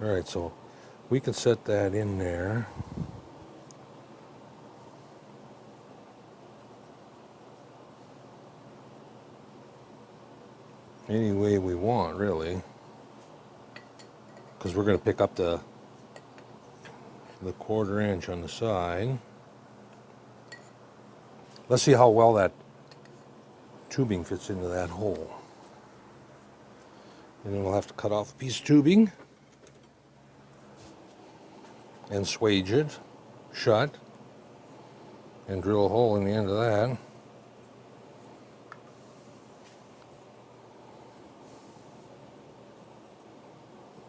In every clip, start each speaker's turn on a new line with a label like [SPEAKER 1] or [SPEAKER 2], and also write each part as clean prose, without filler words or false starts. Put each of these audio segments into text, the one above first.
[SPEAKER 1] All right, so we can set that in there. Any way we want, really, because we're going to pick up the 1/4 inch on the side. Let's see how well that tubing fits into that hole. And then we'll have to cut off a piece of tubing and swage it shut and drill a hole in the end of that.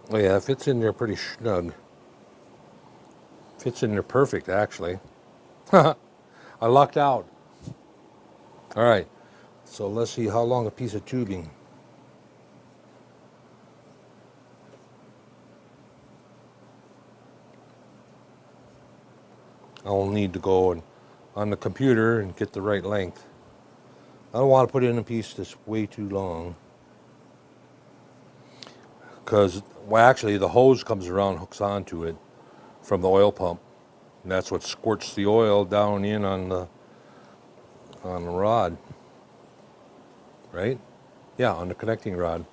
[SPEAKER 1] Oh yeah, it fits in there pretty snug. Fits in there perfect, actually. I lucked out. All right, so let's see how long a piece of tubing. I'll need to go on the computer and get the right length. I don't want to put in a piece that's way too long, because, well, actually the hose comes around, hooks onto it from the oil pump, and that's what squirts the oil down in on the rod, right? Yeah, on the connecting rod.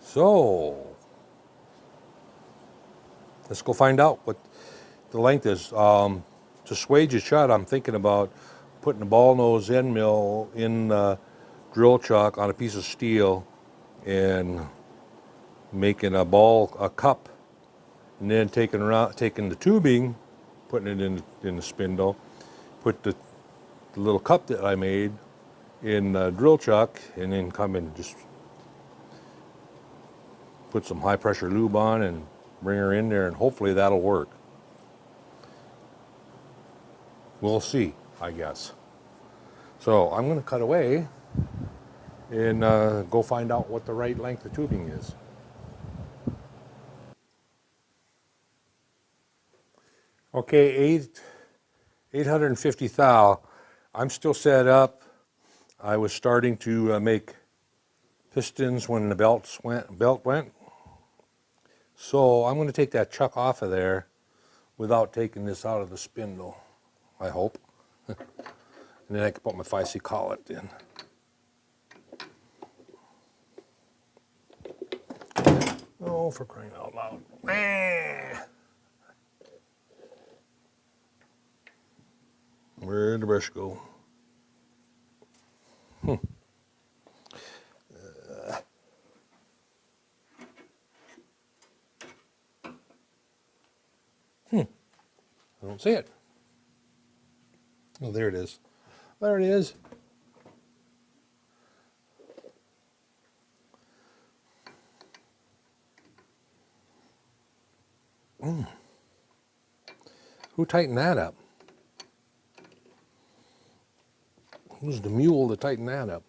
[SPEAKER 1] So let's go find out what the length is. To swage it shut, I'm thinking about putting a ball nose end mill in drill chuck on a piece of steel and making a cup, and then taking the tubing, putting it in the spindle, put the little cup that I made in the drill chuck, and then come and just put some high pressure lube on and bring her in there, and hopefully that'll work. We'll see, I guess. So I'm going to cut away and go find out what the right length of tubing is. Okay, 850 thou. I'm still set up. I was starting to make pistons when the belt went. So I'm going to take that chuck off of there without taking this out of the spindle, I hope. And then I can put my 5C collet in. Oh, for crying out loud. Where'd the brush go? I don't see it. Oh, there it is. There it is. Who tightened that up? Who's the mule to tighten that up?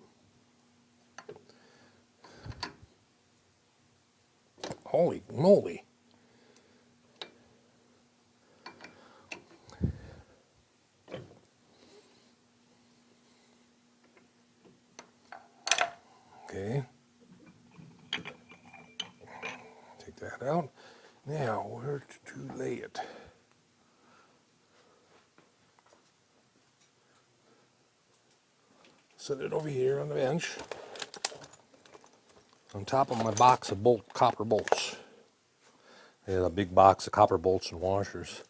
[SPEAKER 1] Holy moly. Okay. Take that out. Now, where to lay it? Set it over here on the bench, on top of my box of copper bolts. I had a big box of copper bolts and washers.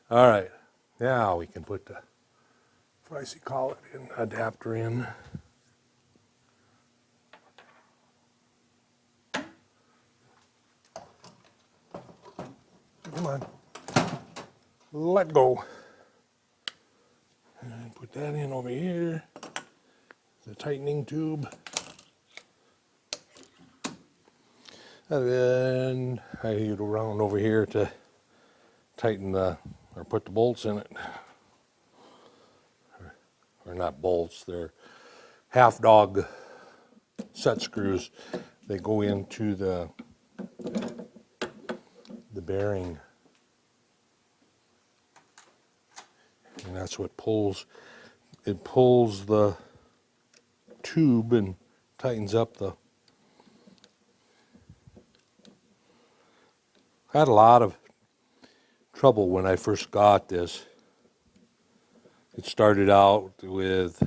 [SPEAKER 1] All right, now we can put the 5C collet in, adapter in. Come on, let go. And put that in over here, the tightening tube. And then I get around over here to tighten or put the bolts in it. Or not bolts, they're half dog set screws. They go into the bearing. And that's what pulls the tube and tightens up the... I had a lot of trouble when I first got this. It started out with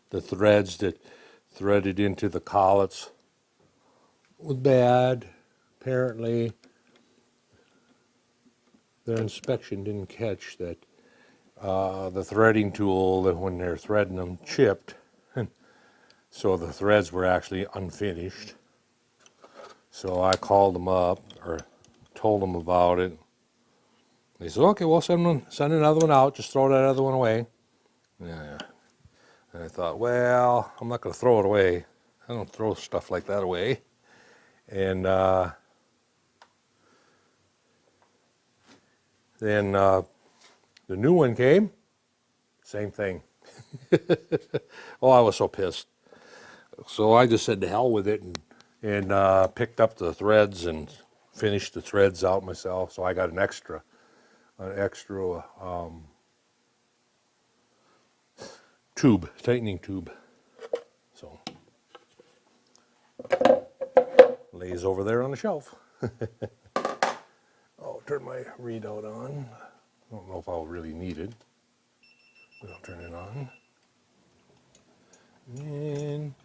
[SPEAKER 1] the threads that threaded into the collets was bad. Apparently, their inspection didn't catch that the threading tool, that when they're threading them, chipped. So the threads were actually unfinished. So I called them up, or told them about it. They said, okay, we'll send another one out, just throw that other one away. Yeah. And I thought, well, I'm not going to throw it away. I don't throw stuff like that away. And then the new one came, same thing. Oh, I was so pissed. So I just said to hell with it and picked up the threads and finished the threads out myself. So I got an extra tube, tightening tube. So lays over there on the shelf. I'll turn my readout on. I don't know if I'll really need it, but I'll turn it on. And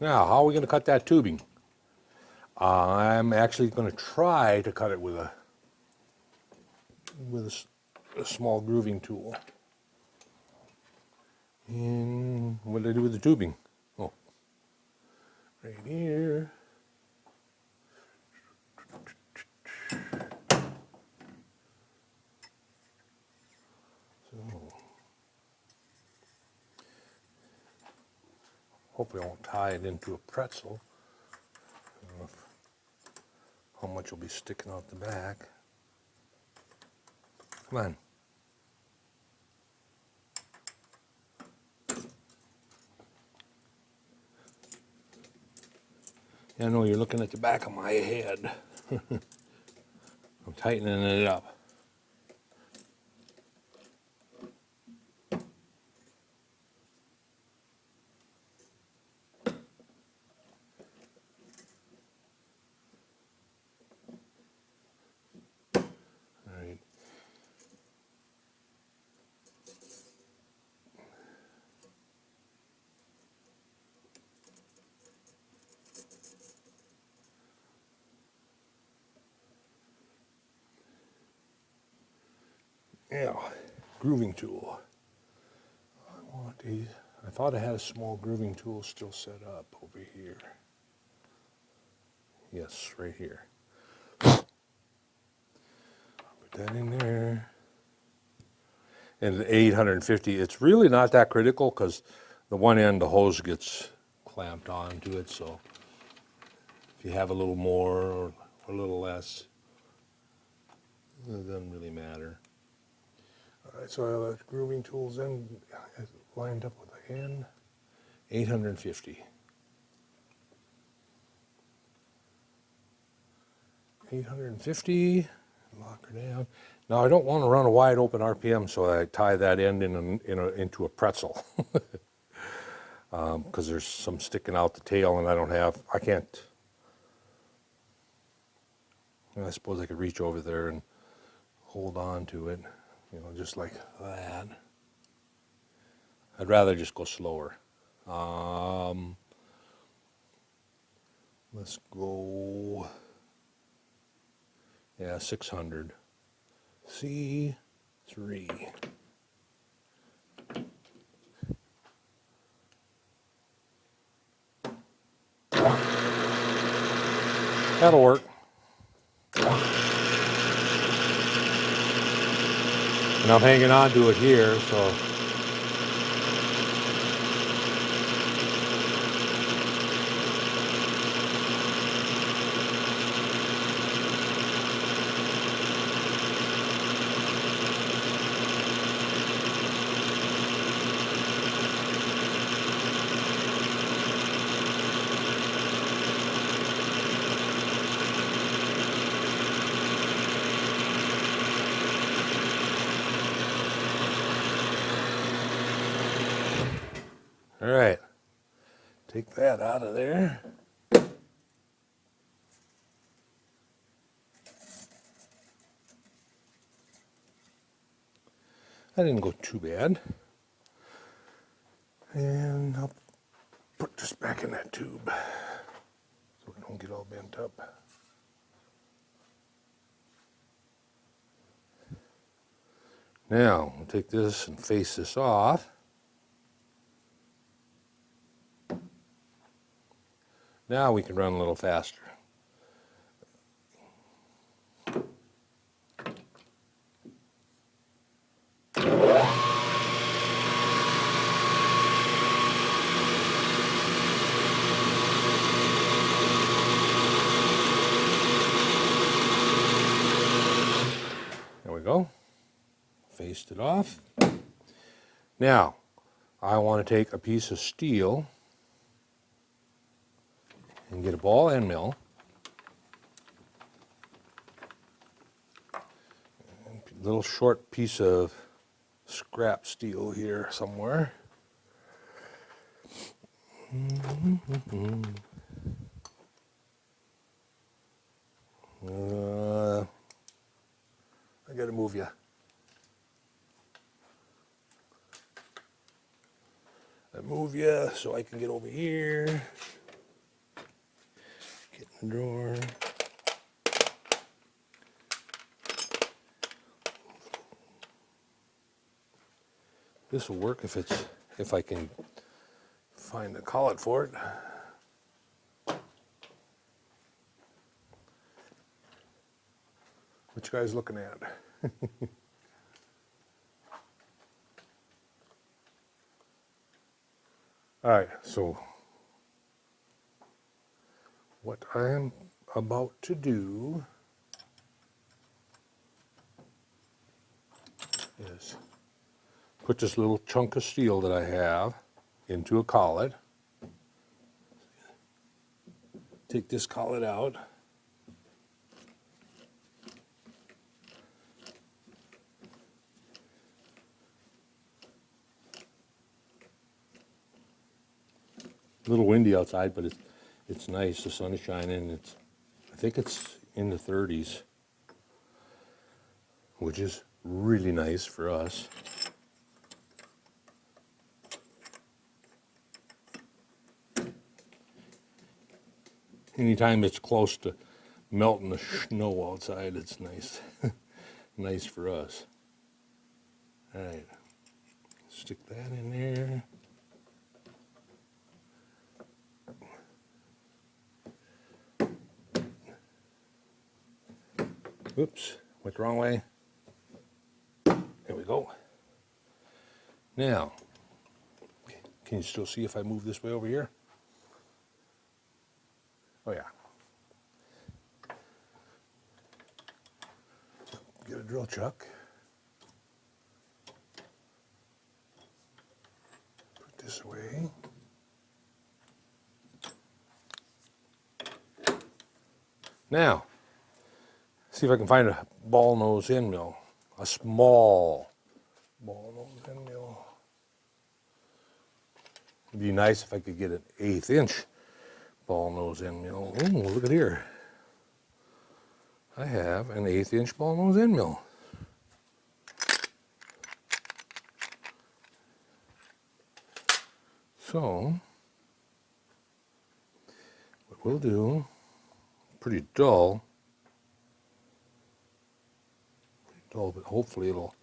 [SPEAKER 1] now, how are we going to cut that tubing? I'm actually going to try to cut it with a small grooving tool. And what did I do with the tubing? Oh, right here. So, hopefully I won't tie it into a pretzel. I don't know how much will be sticking out the back. Come on. I know you're looking at the back of my head. I'm tightening it up. All right. Yeah, grooving tool. I want these. I thought I had a small grooving tool still set up over here. Yes, right here. Put that in there. And the 850, it's really not that critical because the one end, the hose gets clamped onto it. So if you have a little more or a little less, it doesn't really matter. All right, so I have the grooving tools in lined up with the end. 850. 850. Lock her down. Now I don't want to run a wide open RPM, so I tie that end into a pretzel because there's some sticking out the tail, and I can't. I suppose I could reach over there and hold on to it, just like that. I'd rather just go slower. Let's go. Yeah, 600. C3. That'll work. And I'm hanging on to it here, so. All right, Take that out of there. That didn't go too bad. And I'll put this back in that tube so it don't get all bent up. Now, we'll take this and face this off. Now we can run a little faster. There we go. Faced it off. Now, I want to take a piece of steel and get a ball end mill. A little short piece of scrap steel here somewhere. I gotta move you. I move you so I can get over here. Get in the drawer. This will work if I can find the collet for it. What you guys looking at? All right, so what I am about to do is put this little chunk of steel that I have into a collet. Take this collet out. A little windy outside, but it's nice. The sun is shining. I think it's in the 30s, which is really nice for us. Anytime it's close to melting the snow outside, it's nice. Nice for us. All right, stick that in there. Oops, went the wrong way. There we go. Now, can you still see if I move this way over here? Oh yeah. Get a drill chuck. Put this away. Now, see if I can find a ball nose end mill. A small ball nose end mill. It'd be nice if I could get an 1/8 inch ball nose end mill. Ooh, look at here. I have an 1/8 inch ball nose end mill. So, what we'll do, pretty dull, but hopefully it'll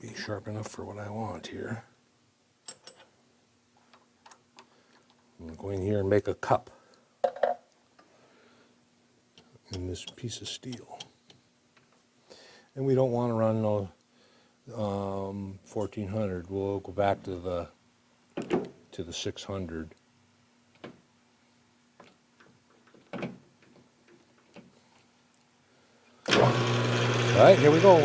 [SPEAKER 1] be sharp enough for what I want here. I'm going to go in here and make a cup in this piece of steel. And we don't want to run no 1400. We'll go back to the 600. All right, here we go.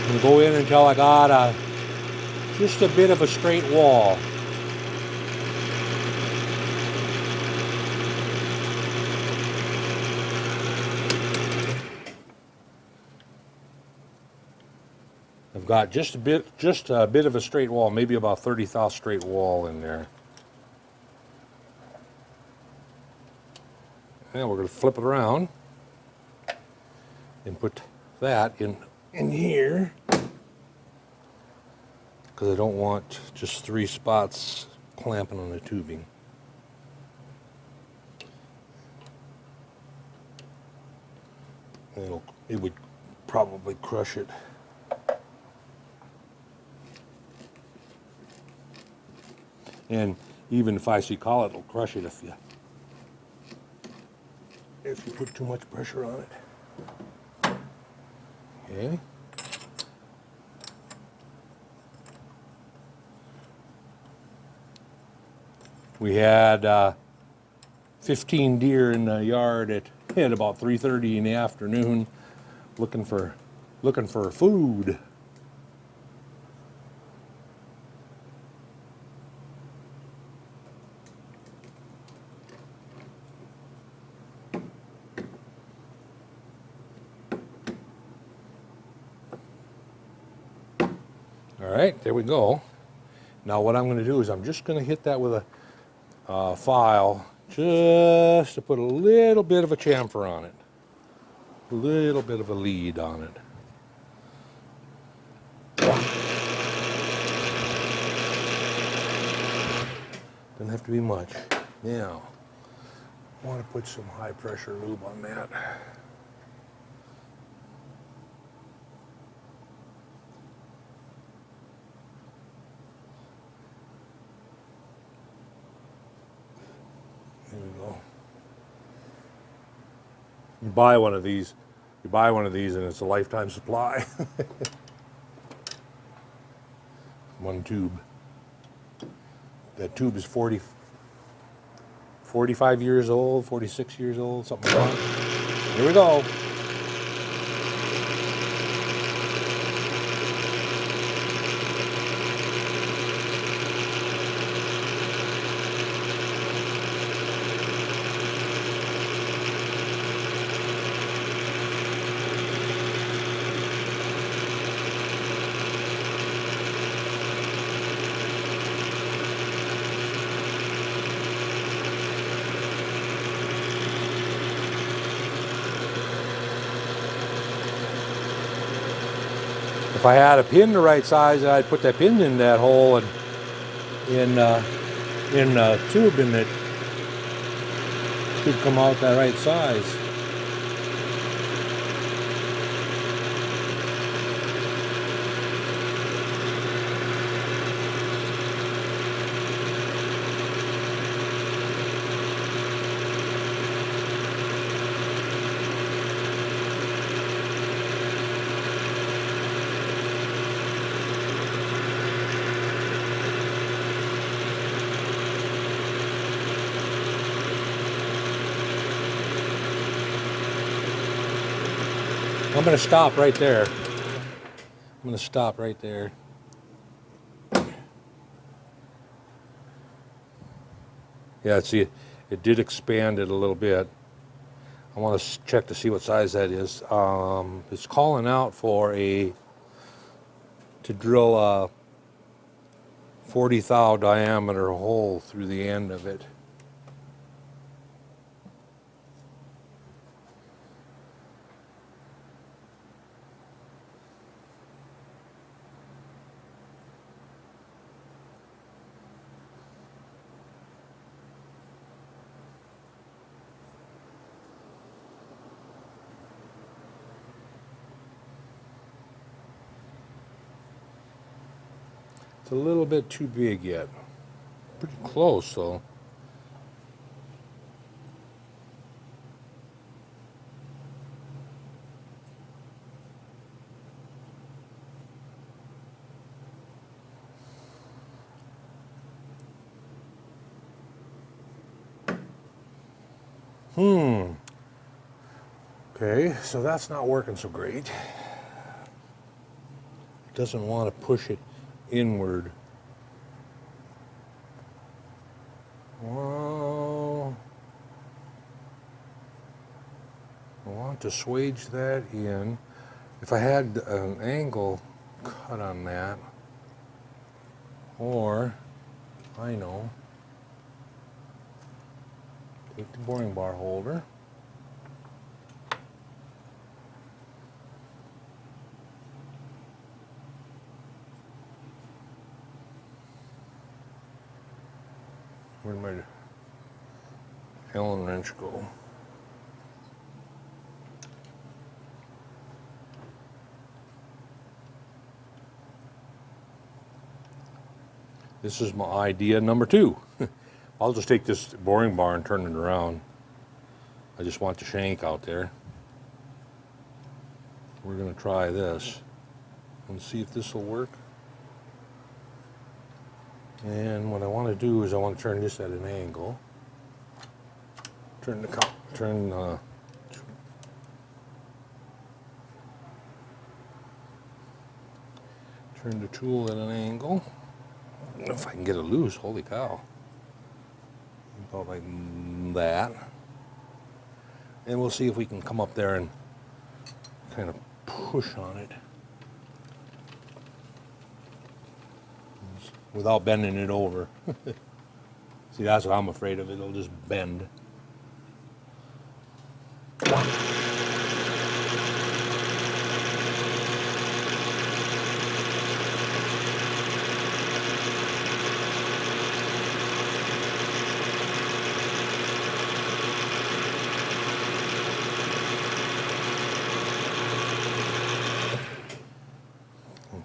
[SPEAKER 1] And go in until I got just a bit of a straight wall. got just a bit of a straight wall, maybe about 30th straight wall in there. And we're going to flip it around and put that in here, because I don't want just 3 spots clamping on the tubing. It would probably crush it. And even if I see collet, it'll crush it if you put too much pressure on it. Okay. We had 15 deer in the yard at about 3:30 in the afternoon, looking for food. All right, there we go. Now what I'm going to do is I'm just going to hit that with a file, just to put a little bit of a chamfer on it, a little bit of a lead on it. Doesn't have to be much. Now, I want to put some high pressure lube on that. There we go. You buy one of these and it's a lifetime supply. One tube. That tube is 45 years old, 46 years old, something like that. Here we go. If I had a pin the right size, I'd put that pin in that hole and in the tube, and it should come out that right size. I'm going to stop right there. I'm going to stop right there. Yeah, see, it did expand it a little bit. I want to check to see what size that is. It's calling out to drill a 40 thou diameter hole through the end of it. It's a little bit too big yet. Pretty close though. Okay, so that's not working so great. It doesn't want to push it inward. Well, I want to swage that in. If I had an angle cut on that. Or, I know, take the boring bar holder. Where'd my Allen wrench go? This is my idea number 2. I'll just take this boring bar and turn it around. I just want the shank out there. We're going to try this and see if this will work. And what I want to do is I want to turn this at an angle. Turn the tool at an angle. I don't know if I can get it loose. Holy cow! About like that. And we'll see if we can come up there and kind of push on it without bending it over. See, that's what I'm afraid of. It'll just bend.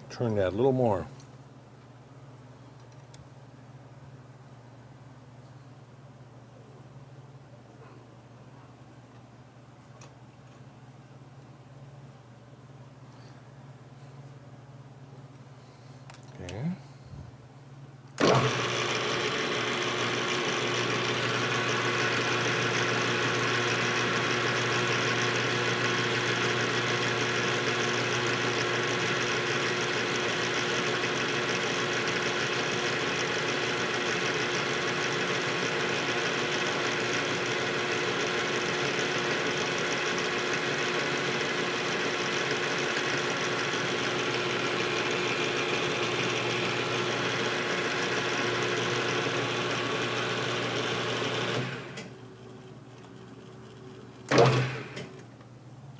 [SPEAKER 1] Turn that a little more. Okay.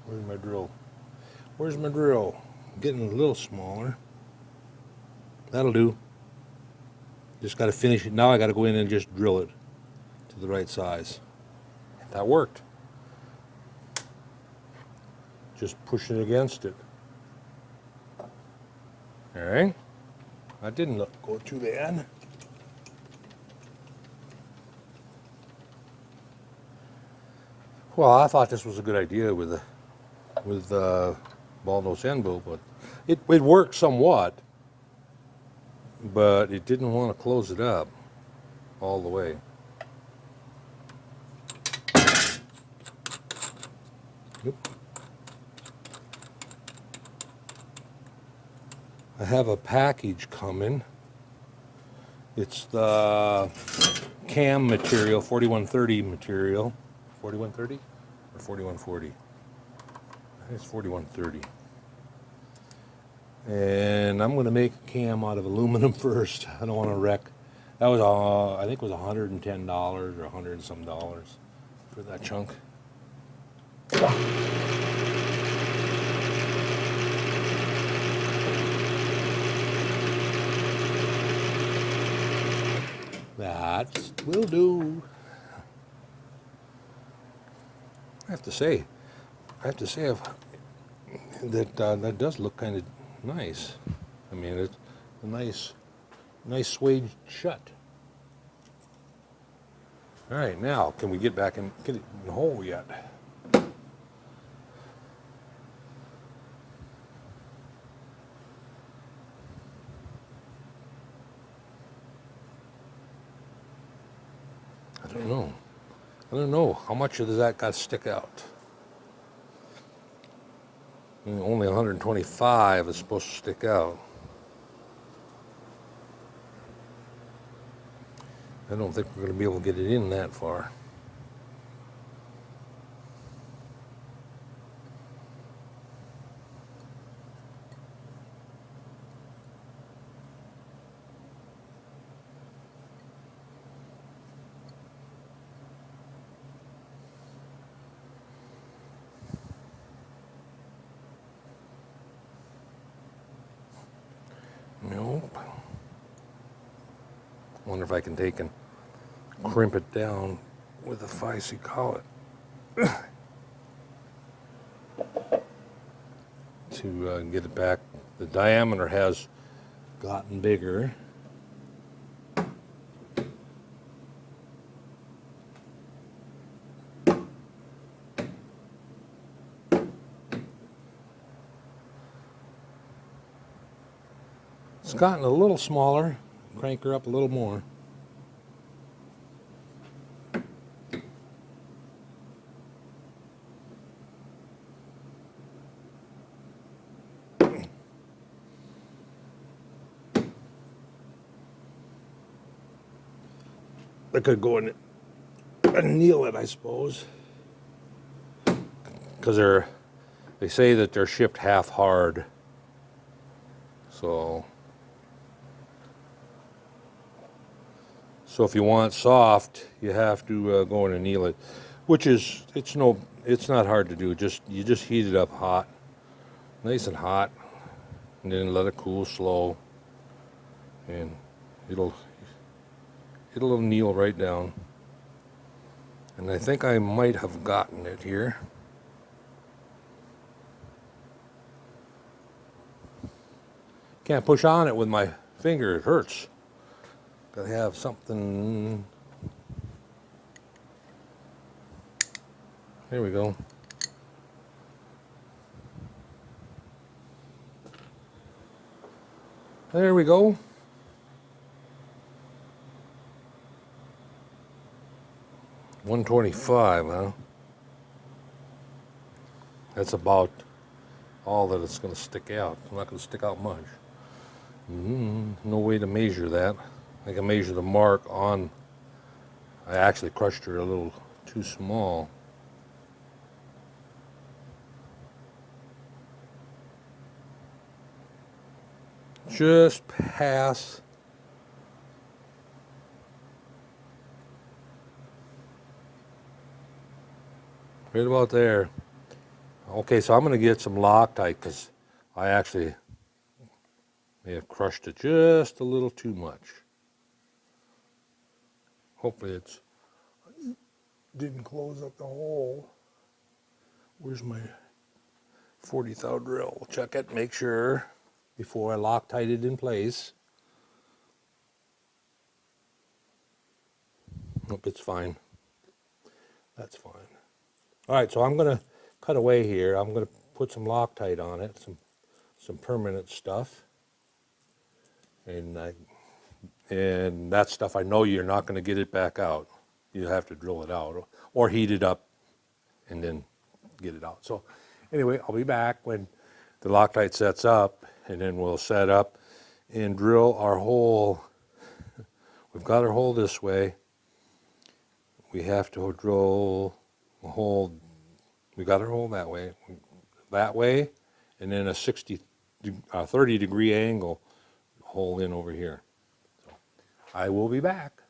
[SPEAKER 1] Where's my drill? Where's my drill? Getting a little smaller. That'll do. Just got to finish it. Now I got to go in and just drill it to the right size. That worked. Just push it against it. All right. That didn't go too bad. Well, I thought this was a good idea with ball nose end bolt, but it worked somewhat, but it didn't want to close it up all the way. Yep. I have a package coming. It's the cam material, 4130 material. 4130 or 4140? I think it's 4130. And I'm going to make a cam out of aluminum first. I don't want to wreck. That was, I think it was $110 or $100 and some dollars for that chunk. That will do. I have to say that does look kind of nice. I mean, it's a nice suede shut. All right, now can we get back and get it in the hole yet? I don't know. I don't know how much of that got to stick out. I mean, only 125 is supposed to stick out. I don't think we're going to be able to get it in that far. Wonder if I can take and crimp it down with a Feisty collet to get it back. The diameter has gotten bigger. It's gotten a little smaller. Crank her up a little more. I could go in and kneel it, I suppose, because they say that they're shipped half hard. So if you want soft, you have to go in and kneel it, which is it's not hard to do. You just heat it up hot, nice and hot, and then let it cool slow, and it'll kneel right down. And I think I might have gotten it here. Can't push on it with my finger, it hurts. Gotta have something. There we go. There we go. $125, huh? That's about all that it's going to stick out. It's not going to stick out much. No way to measure that. I can measure the mark on. I actually crushed her a little too small. Just pass. Right about there. Okay, so I'm going to get some Loctite because I actually may have crushed it just a little too much. Hopefully it didn't close up the hole. Where's my 40 thou drill? Check it, make sure before I Loctite it in place. Nope, it's fine. That's fine. All right, so I'm going to cut away here. I'm going to put some Loctite on it, some permanent stuff. And that stuff, I know you're not going to get it back out. You have to drill it out or heat it up and then get it out. So anyway, I'll be back when the Loctite sets up, and then we'll set up and drill our hole. We've got our hole this way. We have to drill a hole. We got our hole that way, and then a 30 degree angle hole in over here. So I will be back.